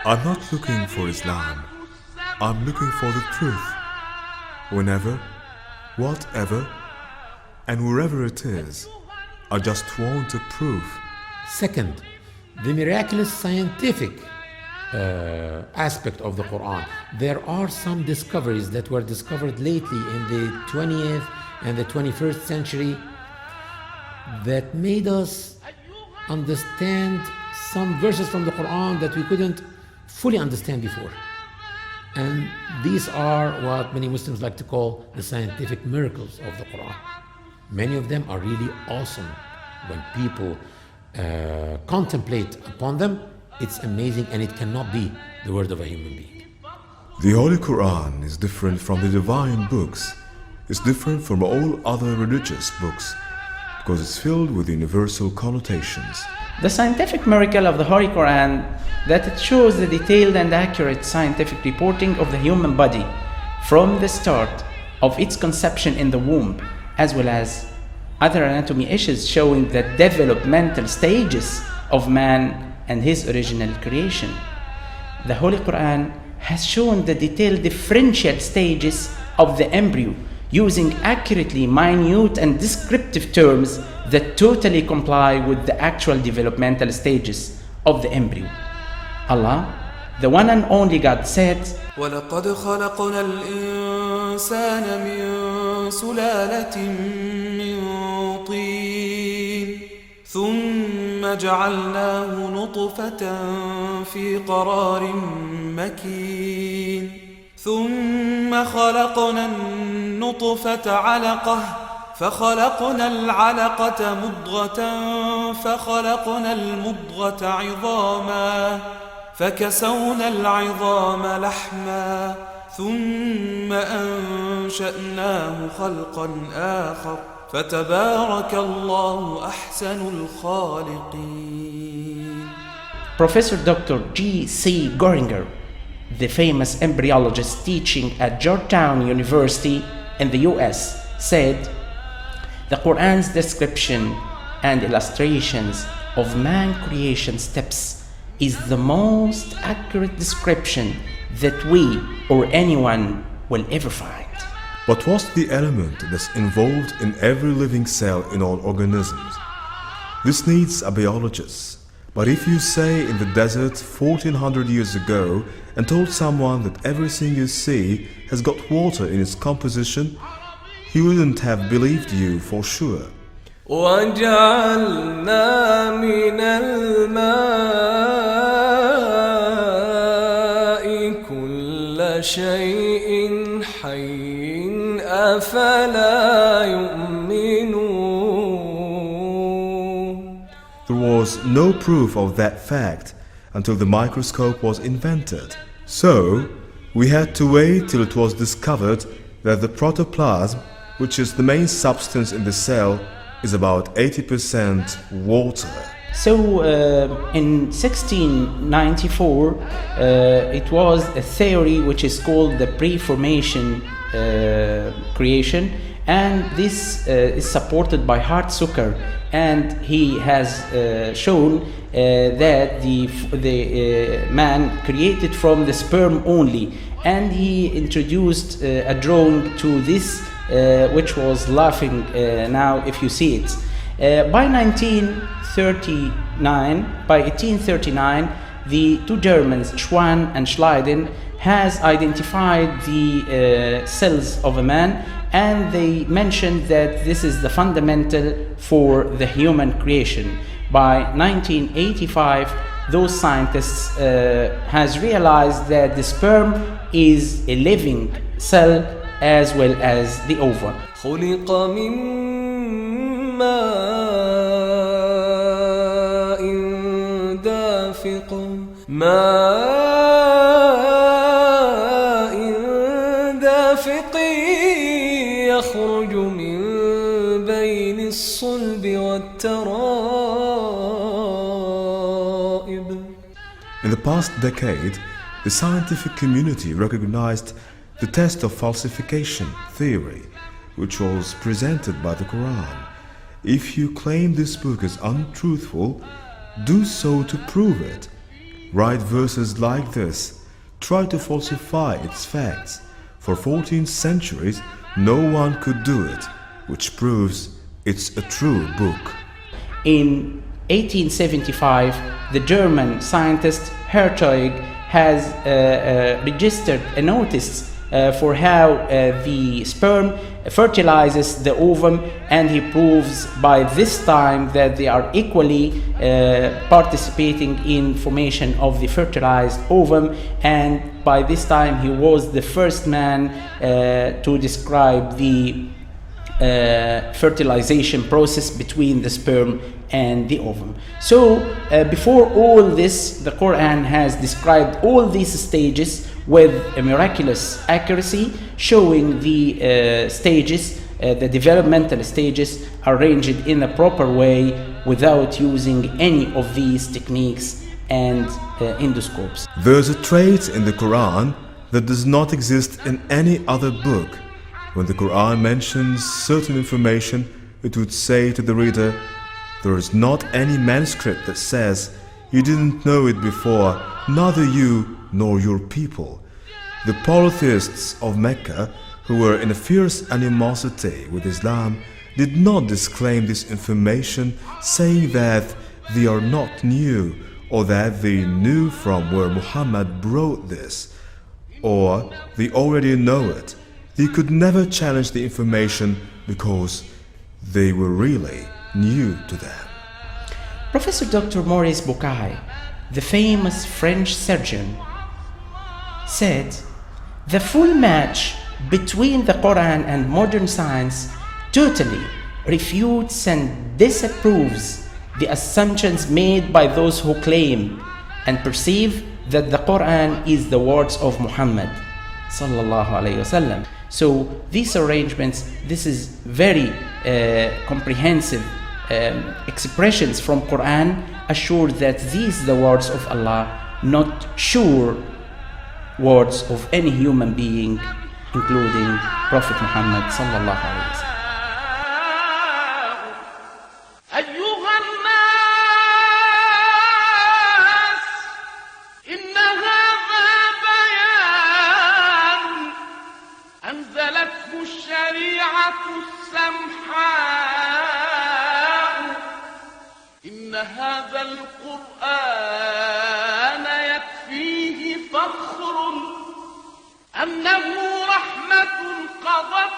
I'm not looking for Islam. I'm looking for the truth. Whenever, whatever, and wherever it is, I just want a proof. Second, the miraculous scientific aspect of the Quran. There are some discoveries that were discovered lately in the 20th and the 21st century that made us understand some verses from the Quran that we couldn't fully understand before. And these are what many Muslims like to call the scientific miracles of the Quran. Many of them are really awesome. When people contemplate upon them, it's amazing, and it cannot be the word of a human being. The Holy Quran is different from the divine books. It's different from all other religious books because it's filled with universal connotations. The scientific miracle of the Holy Quran that it shows the detailed and accurate scientific reporting of the human body from the start of its conception in the womb, as well as other anatomy issues showing the developmental stages of man and his original creation. The Holy Quran has shown the detailed differential stages of the embryo using accurately minute and descriptive terms that totally comply with the actual developmental stages of the embryo. Allah, the one and only God, said, وَلَقَدْ خَلَقْنَا الْإِنسَانَ مِنْ سُلَالَةٍ مِنْ طِينٍ ثُمَّ جَعَلْنَاهُ نُطْفَةً فِي قَرَارٍ مَكِينٍ ثم خلقنا النطفة علقة فخلقنا العلقة مضغة فخلقنا المضغة عظاما فكسونا العظام لحما ثم أنشأناه خلقا آخر فتبارك الله أحسن الخالقين. Professor Dr. G.C. Goringer, the famous embryologist teaching at Georgetown University in the US, said, the Quran's description and illustrations of man creation steps is the most accurate description that we or anyone will ever find. But what's the element that's involved in every living cell in all organisms? This needs a biologist. But if you say in the desert 1400 years ago and told someone that everything you see has got water in its composition, he wouldn't have believed you for sure. وَجَعَلْنَا مِنَ الْمَاءِ كُلَّ شَيْءٍ حَيٍّ أَفَلَا يُؤْمِنُونَ. There was no proof of that fact until the microscope was invented. So, we had to wait till it was discovered that the protoplasm, which is the main substance in the cell, is about 80% water. So in 1694, it was a theory which is called the pre-formation creation, and this is supported by Hart Zucker, and he has shown that the man created from the sperm only, and he introduced a drawing to this which was laughing now if you see it. By 1839, the two Germans, Schwann and Schleiden, has identified the cells of a man, and they mentioned that this is the fundamental for the human creation. By 1985, those scientists has realized that the sperm is a living cell as well as the ovum. خُلِقَ مِن مَاءٍ دَافِقٍ يخرج من بين الصلب والترائب. In the past decade, the scientific community recognized the test of falsification theory, which was presented by the Quran. If you claim this book is untruthful, do so to prove it. write verses like this, try to falsify its facts. For 14 centuries, no one could do it, which proves it's a true book. In 1875, the German scientist Hertog has registered a notice for how the sperm fertilizes the ovum, and he proves by this time that they are equally participating in formation of the fertilized ovum, and by this time he was the first man to describe the fertilization process between the sperm and the ovum. So before all this, the Quran has described all these stages with a miraculous accuracy, showing the stages, the developmental stages, arranged in a proper way without using any of these techniques and endoscopes. There's a trait in the Quran that does not exist in any other book. When the Quran mentions certain information, it would say to the reader, there is not any manuscript that says, you didn't know it before, neither you nor your people. The polytheists of Mecca, who were in a fierce animosity with Islam, did not disclaim this information, saying that they are not new, or that they knew from where Muhammad brought this, or they already know it. They could never challenge the information because they were really new to them. Professor Dr. Maurice Bucaille, the famous French surgeon, said, the full match between the Quran and modern science totally refutes and disapproves the assumptions made by those who claim and perceive that the Quran is the words of Muhammad sallallahu alaihi wasallam. So these arrangements, this is very comprehensive expressions from Quran, assure that these are the words of Allah, not sure words of any human being, including Prophet Muhammad sallallahu alaihi wasallam. هذا القرآن يكفيه فخر أنه رحمة قضت